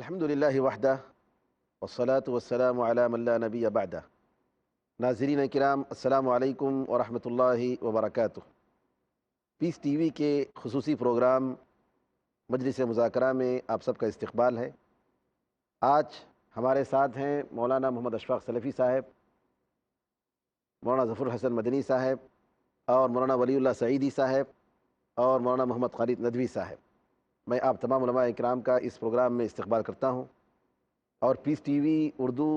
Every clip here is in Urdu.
الحمدللہ وحدہ والصلاة والسلام علی من لا نبی بعدہ۔ ناظرین کرام، السلام علیکم ورحمۃ اللہ وبرکاتہ۔ پیس ٹی وی کے خصوصی پروگرام مجلس مذاکرہ میں آپ سب کا استقبال ہے۔ آج ہمارے ساتھ ہیں مولانا محمد اشفاق سلفی صاحب، مولانا ظفر الحسن مدنی صاحب، اور مولانا ولی اللہ سعیدی صاحب، اور مولانا محمد خالد ندوی صاحب۔ میں آپ تمام علماء اکرام کا اس پروگرام میں استقبال کرتا ہوں اور پیس ٹی وی اردو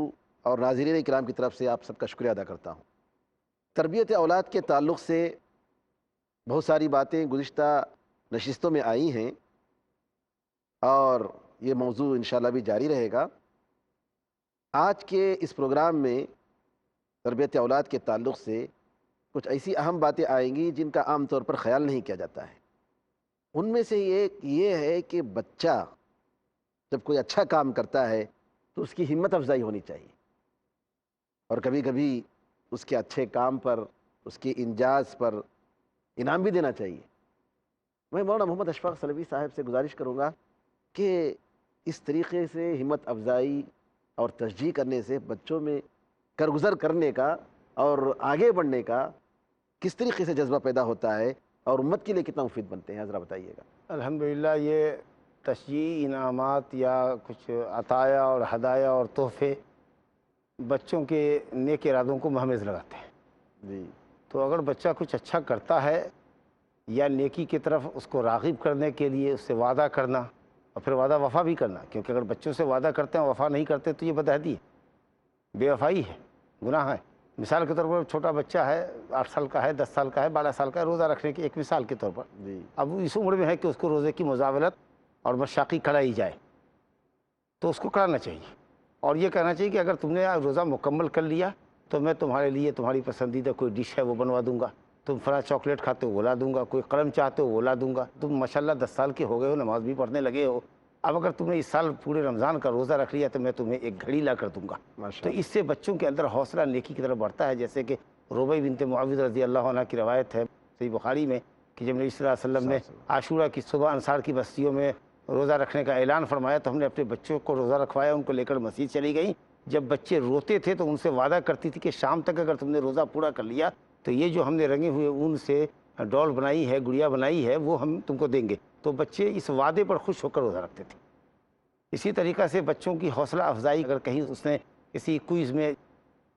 اور ناظرین اکرام کی طرف سے آپ سب کا شکریہ ادا کرتا ہوں۔ تربیت اولاد کے تعلق سے بہت ساری باتیں گزشتہ نشستوں میں آئی ہیں اور یہ موضوع انشاءاللہ بھی جاری رہے گا۔ آج کے اس پروگرام میں تربیت اولاد کے تعلق سے کچھ ایسی اہم باتیں آئیں گی جن کا عام طور پر خیال نہیں کیا جاتا ہے۔ ان میں سے ایک یہ ہے کہ بچہ جب کوئی اچھا کام کرتا ہے تو اس کی ہمت افزائی ہونی چاہیے، اور کبھی کبھی اس کے اچھے کام پر، اس کے انجاز پر انعام بھی دینا چاہیے۔ میں مولانا محمد اشفاق سلفی صاحب سے گزارش کروں گا کہ اس طریقے سے ہمت افزائی اور تشجیع کرنے سے بچوں میں کارگزر کرنے کا اور آگے بڑھنے کا کس طریقے سے جذبہ پیدا ہوتا ہے اور امت کے لیے کتنا مفید بنتے ہیں، ذرا بتائیے گا۔ الحمدللہ یہ تشجیع، انعامات یا کچھ عطایا اور ہدایہ اور تحفے بچوں کے نیک ارادوں کو مہمیز لگاتے ہیں۔ جی، تو اگر بچہ کچھ اچھا کرتا ہے یا نیکی کی طرف اس کو راغب کرنے کے لیے اس سے وعدہ کرنا اور پھر وعدہ وفا بھی کرنا، کیونکہ اگر بچوں سے وعدہ کرتے ہیں وفا نہیں کرتے تو یہ بدعہدی ہے، بے وفائی ہے، گناہ ہے۔ مثال کے طور پر چھوٹا بچہ ہے، 8 سال کا ہے، 10 سال کا ہے، 12 سال کا ہے، روزہ رکھنے کی ایک مثال کے طور پر جی، اب وہ اس عمر میں ہے کہ اس کو روزے کی مزاولت اور مشاقی کرائی جائے تو اس کو کرانا چاہیے، اور یہ کہنا چاہیے کہ اگر تم نے روزہ مکمل کر لیا تو میں تمہارے لیے تمہاری پسندیدہ کوئی ڈش ہے وہ بنوا دوں گا، تم فلاں چاکلیٹ کھاتے ہو وہ لا دوں گا، کوئی قلم چاہتے ہو وہ لا دوں گا، تم ماشاءاللہ 10 سال کے ہو گئے ہو، نماز بھی پڑھنے لگے ہو، اب اگر تم نے اس سال پورے رمضان کا روزہ رکھ لیا تو میں تمہیں ایک گھڑی لا کر دوں گا۔ تو ماشاءاللہ۔ اس سے بچوں کے اندر حوصلہ نیکی کی طرف بڑھتا ہے، جیسے کہ ربیع بنت معاوض رضی اللہ عنہ کی روایت ہے صحیح بخاری میں کہ جب نبی صلی اللہ علیہ وسلم نے عاشورہ کی صبح انصار کی بستیوں میں روزہ رکھنے کا اعلان فرمایا تو ہم نے اپنے بچوں کو روزہ رکھوایا، ان کو لے کر مسجد چلی گئیں۔ جب بچے روتے تھے تو ان سے وعدہ کرتی تھی کہ شام تک اگر تم نے روزہ پورا کر لیا تو یہ جو ہم نے رنگے ہوئے اون سے ڈول بنائی ہے، گڑیا بنائی ہے، وہ ہم تم کو دیں گے۔ تو بچے اس وعدے پر خوش ہو کر روزہ رکھتے تھے۔ اسی طریقہ سے بچوں کی حوصلہ افزائی، اگر کہیں اس نے کسی کوئز میں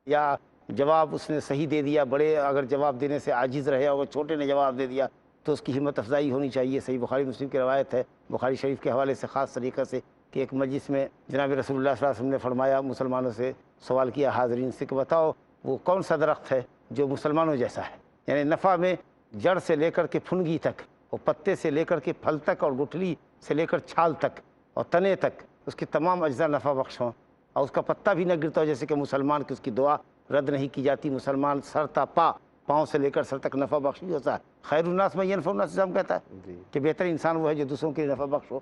یا جواب اس نے صحیح دے دیا، بڑے اگر جواب دینے سے عاجز رہے اور چھوٹے نے جواب دے دیا تو اس کی ہمت افزائی ہونی چاہیے۔ صحیح بخاری مسلم کی روایت ہے، بخاری شریف کے حوالے سے خاص طریقہ سے، کہ ایک مجلس میں جناب رسول اللہ صلی اللہ علیہ وسلم نے فرمایا، مسلمانوں سے سوال کیا حاضرین سے کہ بتاؤ وہ کون سا درخت ہے جو مسلمانوں جیسا ہے، یعنی نفع میں جڑ سے لے کر کے پھنگی تک، اور پتے سے لے کر کے پھل تک، اور گٹھلی سے لے کر چھال تک اور تنے تک اس کے تمام اجزاء نفع بخش ہوں، اور اس کا پتہ بھی نہ گرتا ہو، جیسے کہ مسلمان کی اس کی دعا رد نہیں کی جاتی، مسلمان سر تا پاؤں سے لے کر سر تک نفع بخش بھی ہوتا ہے۔ خیر الناس من ینفع الناس اسلام کہتا ہے کہ بہتر انسان وہ ہے جو دوسروں کے لیے نفع بخش ہو۔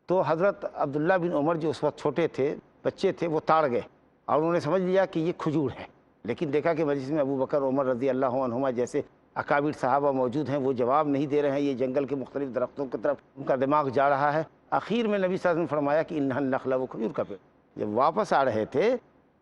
تو حضرت عبداللہ بن عمر جو اس وقت چھوٹے تھے، بچے تھے، وہ تاڑ گئے اور انہوں نے سمجھ لیا کہ یہ کھجور ہے، لیکن دیکھا کہ مجلس میں ابو بکر، عمر رضی اللہ عنہما جیسے اکابر صحابہ موجود ہیں، وہ جواب نہیں دے رہے ہیں، یہ جنگل کے مختلف درختوں کی طرف ان کا دماغ جا رہا ہے۔ آخر میں نبی صلی اللہ علیہ وسلم نے فرمایا کہ انھا النخل، وہ کھجور کا پیڑ۔ جب واپس آ رہے تھے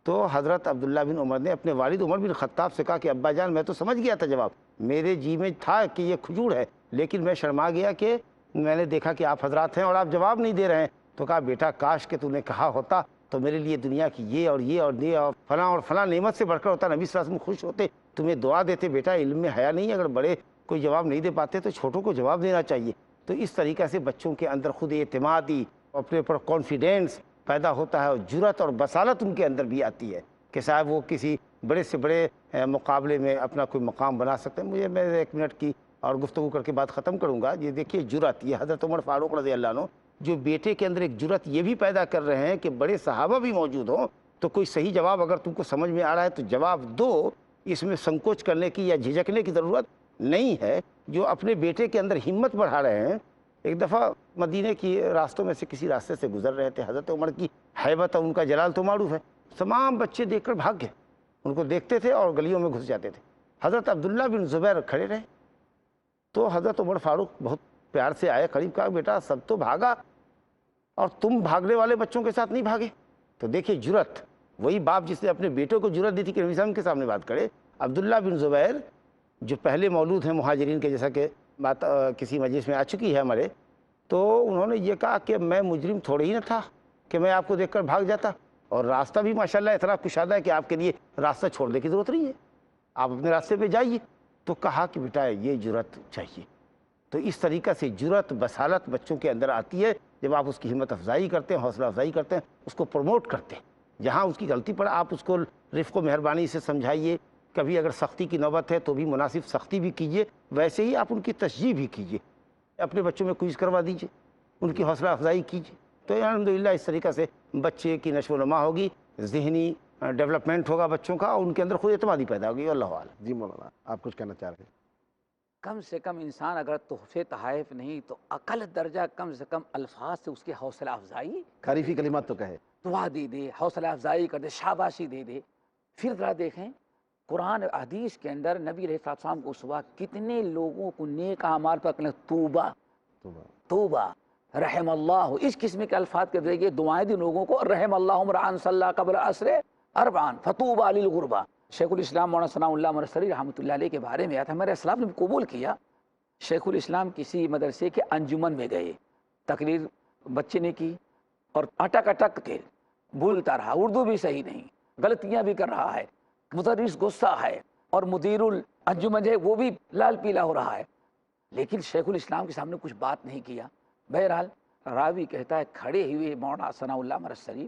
تو حضرت عبداللہ بن عمر نے اپنے والد عمر بن خطاب سے کہا کہ ابا جان میں تو سمجھ گیا تھا جواب، میرے جی میں تھا کہ یہ کھجور ہے، لیکن میں شرما گیا کہ میں نے دیکھا کہ آپ حضرات ہیں اور آپ جواب نہیں دے رہے ہیں۔ تو کہا بیٹا کاش کہ تو نے کہا ہوتا تو میرے لیے دنیا کی یہ اور یہ اور یہ اور فلاں نعمت سے بڑھ کر ہوتا، نبی صلی اللہ علیہ وسلم خوش ہوتے، تمہیں دعا دیتے۔ بیٹا علم میں حیا نہیں، اگر بڑے کوئی جواب نہیں دے پاتے تو چھوٹوں کو جواب دینا چاہیے۔ تو اس طریقہ سے بچوں کے اندر خود اعتمادی، اپنے پر کانفیڈینس پیدا ہوتا ہے، اور جرأت اور بصالت ان کے اندر بھی آتی ہے کہ صاحب وہ کسی بڑے سے بڑے مقابلے میں اپنا کوئی مقام بنا سکتے ہیں۔ میں 1 منٹ کی اور گفتگو کر کے بات ختم کروں گا۔ یہ دیکھیے جرأت، یہ حضرت عمر فاروق رضی اللہ عنہ جو بیٹے کے اندر ایک جرأت یہ بھی پیدا کر رہے ہیں کہ بڑے صحابہ بھی موجود ہوں تو کوئی صحیح جواب اگر تم کو سمجھ میں آ رہا ہے تو جواب دو، اس میں سنکوچ کرنے کی یا جھجکنے کی ضرورت نہیں ہے۔ جو اپنے بیٹے کے اندر ہمت بڑھا رہے ہیں۔ ایک دفعہ مدینے کی راستوں میں سے کسی راستے سے گزر رہے تھے، حضرت عمر کی ہیبت اور ان کا جلال تو معروف ہے، تمام بچے دیکھ کر بھاگ گئے، ان کو دیکھتے تھے اور گلیوں میں گھس جاتے تھے۔ حضرت عبداللہ بن زبیر کھڑے رہے تو حضرت عمر فاروق بہت پیار سے آئے قریب، کہا بیٹا سب تو بھاگا، اور تم بھاگنے والے بچوں کے ساتھ نہیں بھاگے۔ تو دیکھیے جرت، وہی باپ جس نے اپنے بیٹوں کو جرت دی تھی کہ نبی صلی اللہ علیہ وسلم کے سامنے بات کرے۔ عبداللہ بن زبیر جو پہلے مولود ہیں مہاجرین کے، جیسا کہ بات کسی مجلس میں آ چکی ہے ہمارے، تو انہوں نے یہ کہا کہ میں مجرم تھوڑے ہی نہ تھا کہ میں آپ کو دیکھ کر بھاگ جاتا، اور راستہ بھی ماشاءاللہ اتنا کشادہ ہے کہ آپ کے لیے راستہ چھوڑنے کی ضرورت نہیں ہے، آپ اپنے راستے پہ جائیے۔ تو کہا کہ بیٹا یہ جرت چاہیے۔ تو اس طریقہ سے جرت، بصالت بچوں کے اندر آتی ہے جب آپ اس کی ہمت افزائی کرتے ہیں، حوصلہ افزائی کرتے ہیں، اس کو پروموٹ کرتے ہیں۔ جہاں اس کی غلطی پڑے آپ اس کو رفق و مہربانی سے سمجھائیے، کبھی اگر سختی کی نوبت ہے تو بھی مناسب سختی بھی کیجیے، ویسے ہی آپ ان کی تشجیع بھی کیجیے، اپنے بچوں میں کوئز کروا دیجیے، ان کی حوصلہ افزائی کیجیے۔ تو الحمدللہ اس طریقہ سے بچے کی نشو و نما ہوگی، ذہنی ڈیولپمنٹ ہوگا بچوں کا، اور ان کے اندر خود اعتمادی پیدا ہوگی۔ اللہ اعلم۔ جی مولانا، آپ کچھ کہنا چاہ رہے ہیں؟ کم سے کم انسان اگر تحفے تحائف نہیں تو اقل درجہ کم سے کم الفاظ سے اس کی حوصلہ افزائی، تعریفی کلمات تو کہے، دعا دے دے، حوصلہ افزائی کر دے، شاباشی دے دے۔ پھر ذرا دیکھیں قرآن حدیث کے اندر نبی علیہ السلام کو صبح کتنے لوگوں کو نیک اعمال پر کہنے توبہ توبہ، رحم اللہ، اس قسم کے الفاظ کے ذریعے دعائیں دی لوگوں کو، رحم اللہ امرأن صلی قبل عصر اربعا فطوبى للغربا۔ شیخ الاسلام مولانا ثناء اللہ مرسلی رحمۃ اللہ علیہ کے بارے میں آیا تھا، ہمارے اسلاف نے قبول کیا۔ شیخ الاسلام کسی مدرسے کے انجمن میں گئے، تقریر بچے نے کی اور اٹک اٹک کے بولتا رہا، اردو بھی صحیح نہیں، غلطیاں بھی کر رہا ہے، مدرس غصہ ہے اور مدیر الانجمن ہے وہ بھی لال پیلا ہو رہا ہے، لیکن شیخ الاسلام کے سامنے کچھ بات نہیں کیا۔ بہرحال راوی کہتا ہے کھڑے ہوئے مولانا ثناء اللہ مرسلی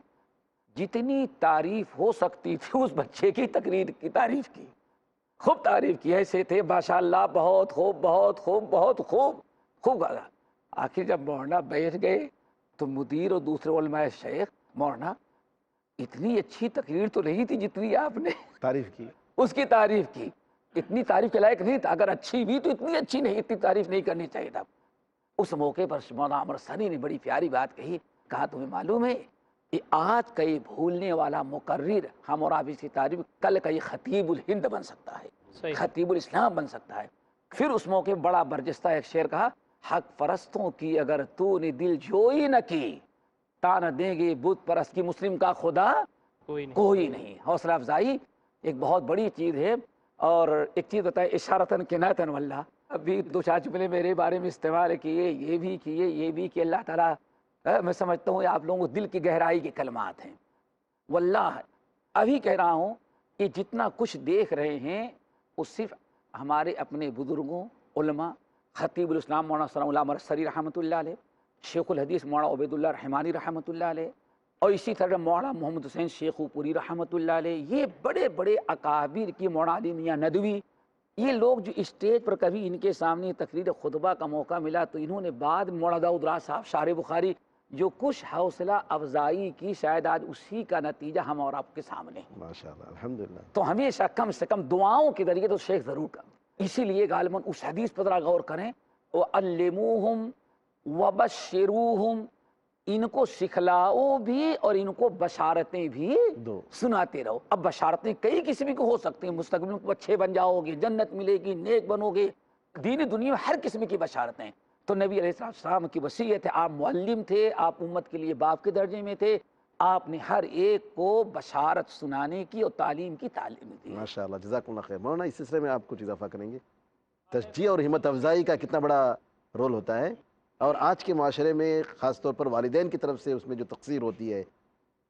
جتنی تعریف ہو سکتی تھی اس بچے کی تقریر کی تعریف کی، خوب تعریف کی، ایسے تھے ماشاء اللہ، بہت خوب بہت خوب بہت خوب خوب گایا۔ آخر جب مولانا بیٹھ گئے تو مدیر اور دوسرے علماء شیخ، مولانا اتنی اچھی تقریر تو نہیں تھی جتنی آپ نے تعریف کی، اس کی تعریف کی، اتنی تعریف کے لائق نہیں تھا، اگر اچھی بھی تو اتنی اچھی نہیں، اتنی تعریف نہیں کرنی چاہیے تھا۔ اس موقع پر مولانا مرسلی نے بڑی پیاری بات کہی، کہا تمہیں معلوم ہے یہ آج کا یہ بھولنے والا مقرر ہم اور آپ اس کی تعریف، کل کا یہ خطیب الہند بن سکتا ہے، خطیب الاسلام بن سکتا ہے۔ پھر اس موقع بڑا برجستہ ایک شعر کہا، حق پرستوں کی اگر تو نے دل جوئی نہ کی، تانا دیں گے بت پرست کی مسلم کا خدا کوئی نہیں۔ حوصلہ افزائی ایک بہت بڑی چیز ہے۔ اور ایک چیز بتائے، اشارتاً کنایتاً واللہ، ابھی دو چار جملے میرے بارے میں استعمال کیے، یہ بھی کیے، یہ بھی کہ اللہ تعالیٰ، میں سمجھتا ہوں آپ لوگوں کو دل کی گہرائی کے کلمات ہیں۔ واللہ ابھی کہہ رہا ہوں کہ جتنا کچھ دیکھ رہے ہیں وہ صرف ہمارے اپنے بزرگوں، علماء، خطیب الاسلام مولانا ثناء اللہ مرسلی رحمۃ اللہ علیہ، شیخ الحدیث مولانا عبید اللہ رحمانی رحمۃ اللہ علیہ، اور اسی طرح مولانا محمد حسین شیخو پوری رحمۃ اللہ علیہ، یہ بڑے بڑے اکابر کی، مولانا علی میاں ندوی، یہ لوگ جو اسٹیج پر کبھی ان کے سامنے تقریر خطبہ کا موقع ملا تو انہوں نے بعد مولانا داؤد راز صاحب شارح بخاری جو کچھ حوصلہ افزائی کی، شاید آج اسی کا نتیجہ ہم اور آپ کے سامنے، ماشاءاللہ، الحمدللہ۔ تو ہمیشہ کم سے کم دعاؤں کے ذریعے تو شیخ ضرور کر، اسی لیے غالباً اس حدیث پر ذرا غور کریں، وَعَلِّمُوهُمْ وَبَشِّرُوهُمْ، ان کو سکھلاؤ بھی اور ان کو بشارتیں بھی سناتے رہو۔ اب بشارتیں کئی قسم کی ہو سکتی ہیں، مستقبل میں اچھے بن جاؤ گے، جنت ملے گی، نیک بنو گے، دین دنیا میں ہر قسم کی بشارتیں۔ تو نبی علیہ السلام کی وصیت ہے، آپ معلم تھے، آپ امت کے لیے باپ کے درجے میں تھے، آپ نے ہر ایک کو بشارت سنانے کی اور تعلیم کی تعلیم دی۔ ماشاءاللہ، جزاکم اللہ خیر۔ مولانا اس سلسلے میں آپ کچھ اضافہ کریں گے؟ تشجیع اور ہمت افزائی کا کتنا بڑا رول ہوتا ہے، اور آج کے معاشرے میں خاص طور پر والدین کی طرف سے اس میں جو تقصیر ہوتی ہے،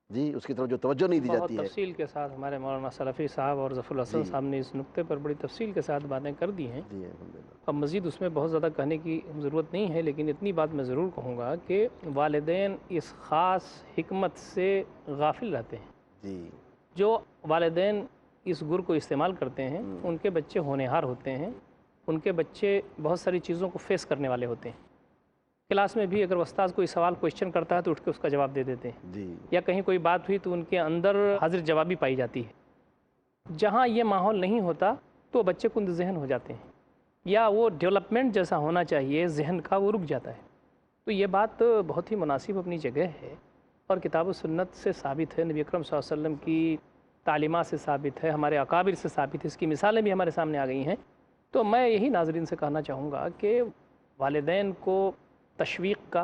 جی، اس کی طرف جو توجہ نہیں دی جاتی ہے۔ بہت تفصیل کے ساتھ ہمارے مولانا سلفی صاحب اور ظفر الحسن صاحب نے اس نقطے پر بڑی تفصیل کے ساتھ باتیں کر دی ہیں۔ جی الحمدللہ۔ اب مزید اس میں بہت زیادہ کہنے کی ضرورت نہیں ہے، لیکن اتنی بات میں ضرور کہوں گا کہ والدین اس خاص حکمت سے غافل رہتے ہیں۔ جی، جو والدین اس گر کو استعمال کرتے ہیں ان کے بچے ہونہار ہوتے ہیں، ان کے بچے بہت ساری چیزوں کو فیس کرنے والے ہوتے ہیں۔ کلاس میں بھی اگر استاذ کوئی سوال کویشچن کرتا ہے تو اٹھ کے اس کا جواب دے دیتے ہیں، جی، یا کہیں کوئی بات ہوئی تو ان کے اندر حاضر جوابی پائی جاتی ہے۔ جہاں یہ ماحول نہیں ہوتا تو بچے کند ذہن ہو جاتے ہیں، یا وہ ڈیولپمنٹ جیسا ہونا چاہیے ذہن کا وہ رک جاتا ہے۔ تو یہ بات بہت ہی مناسب اپنی جگہ ہے اور کتاب و سنت سے ثابت ہے، نبی اکرم صلی اللہ علیہ وسلم کی تعلیمات سے ثابت ہے، ہمارے اکابر سے ثابت ہے، اس کی مثالیں بھی ہمارے سامنے آ گئی ہیں۔ تو میں یہی ناظرین سے کہنا چاہوں گا کہ والدین کو تشویق کا،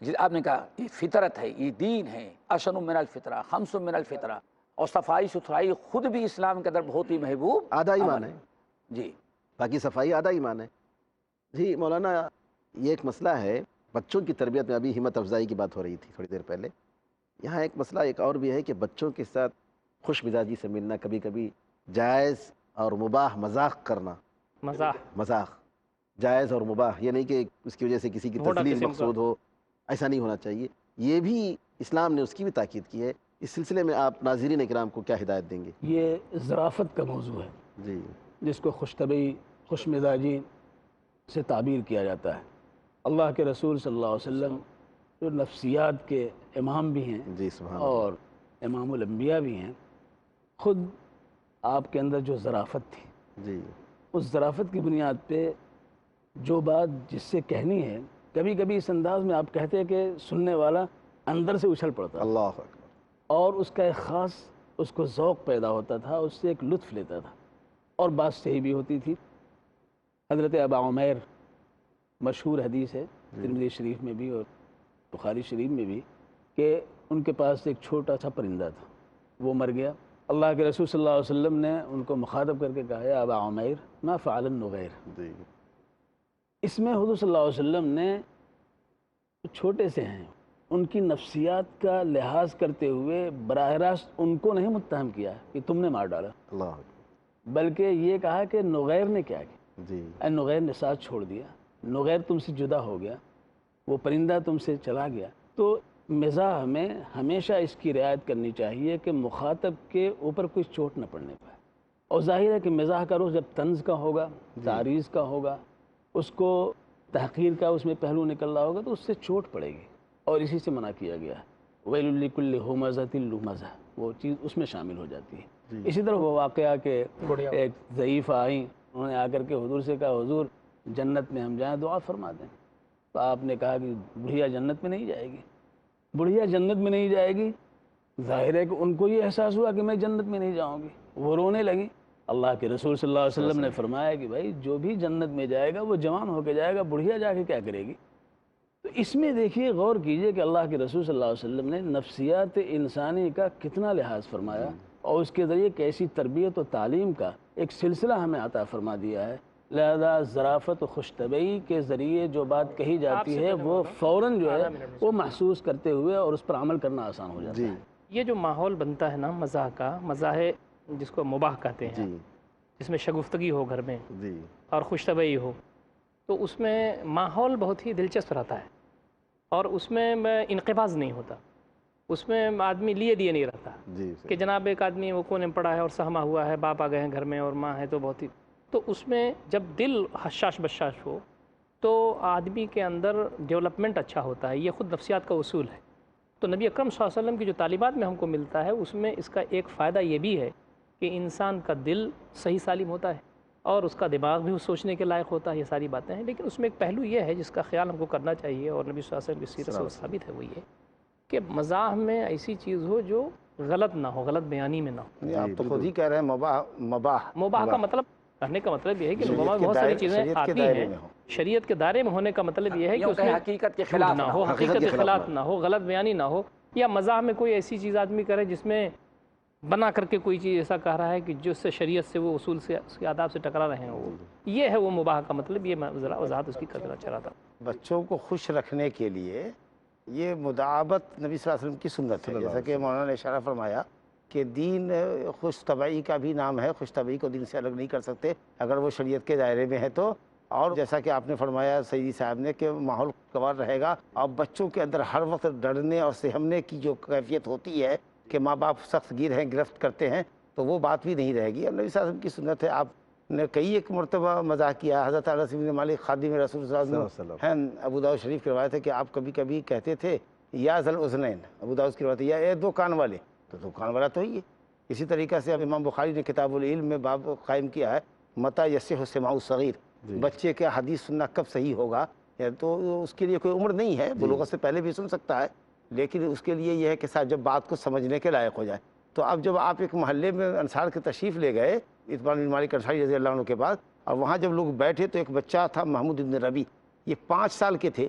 جس آپ نے کہا یہ فطرت ہے، یہ دین ہے، اشن من الفطرہ، خمس من الفطرہ، اور صفائی ستھرائی خود بھی اسلام کے اندر بہت ہی محبوب آدھا ایمان عمل ہے، جی باقی صفائی آدھا ایمان ہے۔ جی مولانا، یہ ایک مسئلہ ہے بچوں کی تربیت میں، ابھی ہمت افزائی کی بات ہو رہی تھی تھوڑی دیر پہلے، یہاں ایک مسئلہ ایک اور بھی ہے کہ بچوں کے ساتھ خوش مزاجی سے ملنا، کبھی کبھی جائز اور مباح مذاق کرنا، مذاق جائز اور مباح، یہ نہیں کہ اس کی وجہ سے کسی کی تھوڑا تذلیل قسم کا مقصود ہو، ایسا نہیں ہونا چاہیے، یہ بھی اسلام نے اس کی بھی تاکید کی ہے۔ اس سلسلے میں آپ ناظرین کرام کو کیا ہدایت دیں گے؟ یہ ذرافت کا موضوع ہے جی جس کو خوش طبعی، خوش مزاجی سے تعبیر کیا جاتا ہے۔ اللہ کے رسول صلی اللہ علیہ وسلم جو نفسیات کے امام بھی ہیں جی سبحان اور امام الانبیاء بھی ہیں، خود آپ کے اندر جو ذرافت تھی، اللہ، جی اس ذرافت کی بنیاد پہ جو بات جس سے کہنی ہے، کبھی کبھی اس انداز میں آپ کہتے کہ سننے والا اندر سے اچھل پڑتا اللہ اکبر، اور اس کا ایک خاص اس کو ذوق پیدا ہوتا تھا، اس سے ایک لطف لیتا تھا، اور بات صحیح بھی ہوتی تھی۔ حضرت ابا عمیر مشہور حدیث ہے ترمذی شریف میں بھی اور بخاری شریف میں بھی، کہ ان کے پاس ایک چھوٹا سا پرندہ تھا، وہ مر گیا۔ اللہ کے رسول صلی اللہ علیہ وسلم نے ان کو مخاطب کر کے کہا، یا ابا عمیر ما فعل النغیر۔ جی اس میں حضور صلی اللہ علیہ وسلم نے چھوٹے سے ہیں ان کی نفسیات کا لحاظ کرتے ہوئے براہ راست ان کو نہیں متہم کیا کہ تم نے مار ڈالا، اللہ اکبر، بلکہ یہ کہا کہ نغیر نے کیا کیا، جی اے نغیر نے ساتھ چھوڑ دیا، نغیر تم سے جدا ہو گیا، وہ پرندہ تم سے چلا گیا۔ تو مزاح میں ہمیشہ اس کی رعایت کرنی چاہیے کہ مخاطب کے اوپر کوئی چوٹ نہ پڑنے پائے، اور ظاہر ہے کہ مزاح کا رخ جب طنز کا ہوگا، تعریض کا ہوگا، اس کو تحقیر کا اس میں پہلو نکل رہا ہوگا تو اس سے چوٹ پڑے گی، اور اسی سے منع کیا گیا ہے، ویل لکل ہمزۃ لمزہ، وہ چیز اس میں شامل ہو جاتی ہے۔ اسی طرح وہ واقعہ کہ ایک ضعیفہ آئیں، انہوں نے آ کر کے حضور سے کہا، حضور جنت میں ہم جائیں دعا فرما دیں، تو آپ نے کہا کہ بڑھیا جنت میں نہیں جائے گی، بڑھیا جنت میں نہیں جائے گی، ظاہر ہے کہ ان کو یہ احساس ہوا کہ میں جنت میں نہیں جاؤں گی، وہ رونے لگی۔ اللہ کے رسول صلی اللہ علیہ وسلم نے فرمایا کہ بھائی جو بھی جنت میں جائے گا وہ جوان ہو کے جائے گا، بڑھیا جا کے کیا کرے گی؟ تو اس میں دیکھیے، غور کیجئے کہ اللہ کے رسول صلی اللہ علیہ وسلم نے نفسیات انسانی کا کتنا لحاظ فرمایا، اور اس کے ذریعے کیسی تربیت و تعلیم کا ایک سلسلہ ہمیں عطا فرما دیا ہے۔ لہذا ذرافت و خوش طبعی کے ذریعے جو بات کہی جاتی ہے وہ فوراً جو ہے وہ محسوس کرتے ہوئے اور اس پر عمل کرنا آسان ہو جاتا ہے۔ یہ جو ماحول بنتا ہے نا مزاح کا، مزاح جس کو مباح کہتے ہیں، جس میں شگفتگی ہو گھر میں اور خوش طبعی ہو، تو اس میں ماحول بہت ہی دلچسپ رہتا ہے، اور اس میں انقباض نہیں ہوتا، اس میں آدمی لیے دیے نہیں رہتا کہ جناب ایک آدمی وہ کونے پڑا ہے اور سہما ہوا ہے، باپ آ گئے ہیں گھر میں اور ماں ہے، تو بہت ہی، تو اس میں جب دل حشاش بشاش ہو تو آدمی کے اندر ڈیولپمنٹ اچھا ہوتا ہے۔ یہ خود نفسیات کا اصول ہے۔ تو نبی اکرم صلی اللہ علیہ وسلم کی جو تعلیمات میں ہم کو ملتا ہے، اس میں اس کا ایک فائدہ یہ بھی ہے کہ انسان کا دل صحیح سالم ہوتا ہے اور اس کا دماغ بھی سوچنے کے لائق ہوتا ہے، یہ ساری باتیں ہیں۔ لیکن اس میں ایک پہلو یہ ہے جس کا خیال ہم کو کرنا چاہیے، اور نبی صلی اللہ علیہ وسلم کی سیرت سے وہ ثابت ہے، وہ یہ کہ مزاح میں ایسی چیز ہو جو غلط نہ ہو، غلط بیانی میں نہ ہو۔ آپ تو خود ہی کہہ رہے ہیں مباح کا مطلب کہنے کا مطلب یہ ہے کہ مباح بہت ساری چیزیں آتی ہیں، شریعت کے دائرے میں ہونے کا مطلب یہ ہے کہ اس میں حقیقت کے خلاف نہ ہو، حقیقت کے خلاف نہ ہو، غلط بیانی نہ ہو، یا مزاح میں کوئی ایسی چیز آدمی کرے جس میں بنا کر کے کوئی چیز ایسا کہہ رہا ہے کہ جس سے شریعت سے وہ اصول سے اس کے آداب سے ٹکرا رہے ہیں، وہ یہ ہے وہ مباح کا مطلب۔ یہ میں ذرا وضاحت اس کی کرنا چاہ رہا تھا۔ بچوں کو خوش رکھنے کے لیے یہ مداعبت نبی صلی اللہ علیہ وسلم کی سنت ہے، جیسا کہ مولانا نے اشارہ فرمایا کہ دین خوش طبعی کا بھی نام ہے، خوش طبعی کو دین سے الگ نہیں کر سکتے اگر وہ شریعت کے دائرے میں ہے تو، اور جیسا کہ آپ نے فرمایا سیدی صاحب نے کہ ماحول خوشگوار رہے گا، اور بچوں کے اندر ہر وقت ڈرنے اور سہمنے کی جو کیفیت ہوتی ہے کہ ماں باپ سخت گیر ہیں، گرفت کرتے ہیں، تو وہ بات بھی نہیں رہے گی۔ اور نبی صلی اللہ علیہ وسلم کی سنت ہے، آپ نے کئی ایک مرتبہ مزاح کیا۔ حضرت انس بن مالک خادم رسول صلی اللہ علیہ وسلم ہیں، ابو داؤد شریف کی روایت ہے کہ آپ کبھی کبھی کہتے تھے یا ذل اذنین، ابو داؤد کی روایت ہے، یا اے دو کان والے، تو دو کان والا تو ہی ہے۔ اسی طریقہ سے اب امام بخاری نے کتاب العلم میں باب قائم کیا ہے، متى یصح سماع الصغیر، بچے کے حدیث سننا کب صحیح ہوگا، تو اس کے لیے کوئی عمر نہیں ہے، بلوغت سے پہلے بھی سن سکتا ہے، لیکن اس کے لیے یہ ہے کہ صاحب جب بات کو سمجھنے کے لائق ہو جائے۔ تو اب جب آپ ایک محلے میں انصار کی تشریف لے گئے اتبان بن مالک انصاری رضی اللہ عنہ کے بعد، اور وہاں جب لوگ بیٹھے تو ایک بچہ تھا محمود بن ربی، یہ 5 سال کے تھے،